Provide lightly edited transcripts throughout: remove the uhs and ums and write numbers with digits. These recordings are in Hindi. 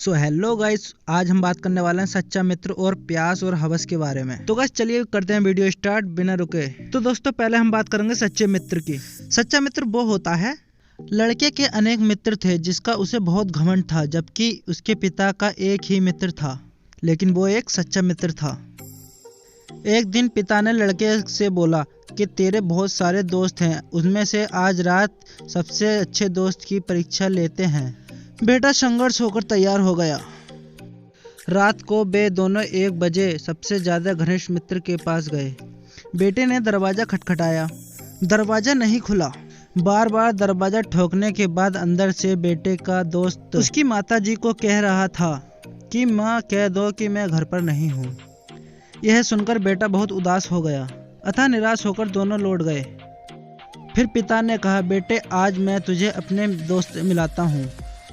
सो हेलो गाइस, आज हम बात करने वाले हैं सच्चा मित्र और प्यास और हवस के बारे में। तो गाइस चलिए करते हैं वीडियो स्टार्ट बिना रुके। तो दोस्तों पहले हम बात करेंगे सच्चे मित्र की। सच्चा मित्र वो होता है, लड़के के अनेक मित्र थे जिसका उसे बहुत घमंड था, जबकि उसके पिता का एक ही मित्र था, लेकिन वो एक सच्चा मित्र था। एक दिन पिता ने लड़के से बोला कि तेरे बहुत सारे दोस्त हैं, उनमें से आज रात सबसे अच्छे दोस्त की परीक्षा लेते हैं। बेटा संघर्ष होकर तैयार हो गया। रात को वे दोनों 1 बजे सबसे ज्यादा घनिष्ठ मित्र के पास गए। बेटे ने दरवाजा खटखटाया, दरवाजा नहीं खुला। बार बार दरवाजा ठोकने के बाद अंदर से बेटे का दोस्त उसकी माताजी को कह रहा था कि माँ कह दो कि मैं घर पर नहीं हूँ। यह सुनकर बेटा बहुत उदास हो गया, अतः निराश होकर दोनों लौट गए। फिर पिता ने कहा, बेटे आज मैं तुझे अपने दोस्त मिलाता हूँ।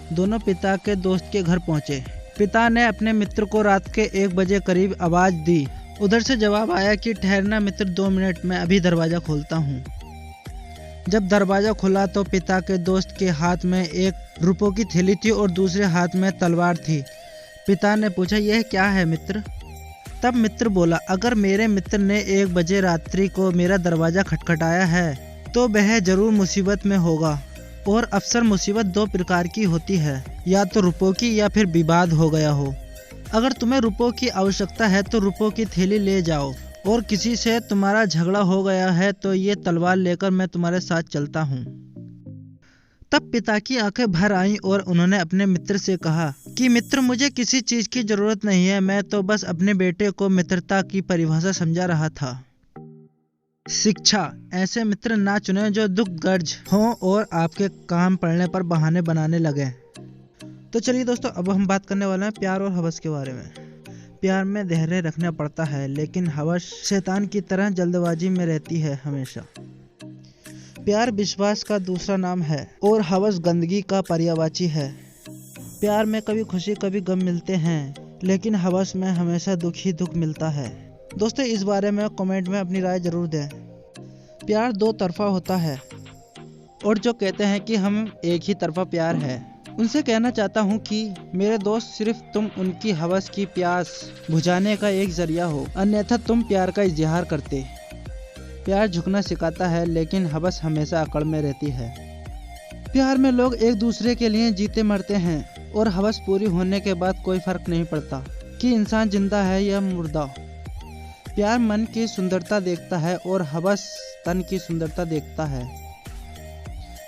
दोनों पिता के दोस्त के घर पहुँचे। पिता ने अपने मित्र को रात के 1 बजे करीब आवाज दी। उधर से जवाब आया कि ठहरना मित्र, 2 मिनट में अभी दरवाजा खोलता हूँ। जब दरवाजा खुला तो पिता के दोस्त के हाथ में एक रुपयों की थैली थी और दूसरे हाथ में तलवार थी। पिता ने पूछा, यह क्या है मित्र? तब मित्र बोला, अगर मेरे मित्र ने 1 बजे रात्रि को मेरा दरवाजा खटखटाया है तो वह जरूर मुसीबत में होगा, और अक्सर मुसीबत 2 प्रकार की होती है, या तो रुपयों की या फिर विवाद हो गया हो। अगर तुम्हें रुपयों की आवश्यकता है तो रुपयों की थैली ले जाओ, और किसी से तुम्हारा झगड़ा हो गया है तो ये तलवार लेकर मैं तुम्हारे साथ चलता हूँ। तब पिता की आंखें भर आईं और उन्होंने अपने मित्र से कहा कि मित्र, मुझे किसी चीज की जरूरत नहीं है, मैं तो बस अपने बेटे को मित्रता की परिभाषा समझा रहा था। शिक्षा, ऐसे मित्र ना चुनें जो दुख गर्ज हों और आपके काम पड़ने पर बहाने बनाने लगे। तो चलिए दोस्तों, अब हम बात करने वाले हैं प्यार और हवस के बारे में। प्यार में धैर्य रखना पड़ता है, लेकिन हवस शैतान की तरह जल्दबाजी में रहती है हमेशा। प्यार विश्वास का दूसरा नाम है और हवस गंदगी का पर्यायवाची है। प्यार में कभी खुशी कभी गम मिलते हैं, लेकिन हवस में हमेशा दुख ही दुख मिलता है। दोस्तों इस बारे में कमेंट में अपनी राय जरूर दें। प्यार 2 तरफा होता है, और जो कहते हैं कि हम एक ही तरफा प्यार है, उनसे कहना चाहता हूँ कि मेरे दोस्त, सिर्फ तुम उनकी हवस की प्यास बुझाने का एक जरिया हो, अन्यथा तुम प्यार का इजहार करते। प्यार झुकना सिखाता है, लेकिन हवस हमेशा अकड़ में रहती है। प्यार में लोग एक दूसरे के लिए जीते मरते हैं, और हवस पूरी होने के बाद कोई फर्क नहीं पड़ता कि इंसान जिंदा है या मुर्दा। प्यार मन की सुंदरता देखता है और हवस तन की सुंदरता देखता है।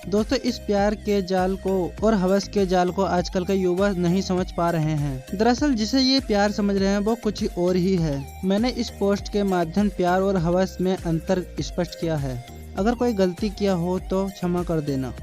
दोस्तों इस प्यार के जाल को और हवस के जाल को आजकल के युवा नहीं समझ पा रहे हैं। दरअसल जिसे ये प्यार समझ रहे हैं वो कुछ और ही है। मैंने इस पोस्ट के माध्यम प्यार और हवस में अंतर स्पष्ट किया है। अगर कोई गलती किया हो तो क्षमा कर देना।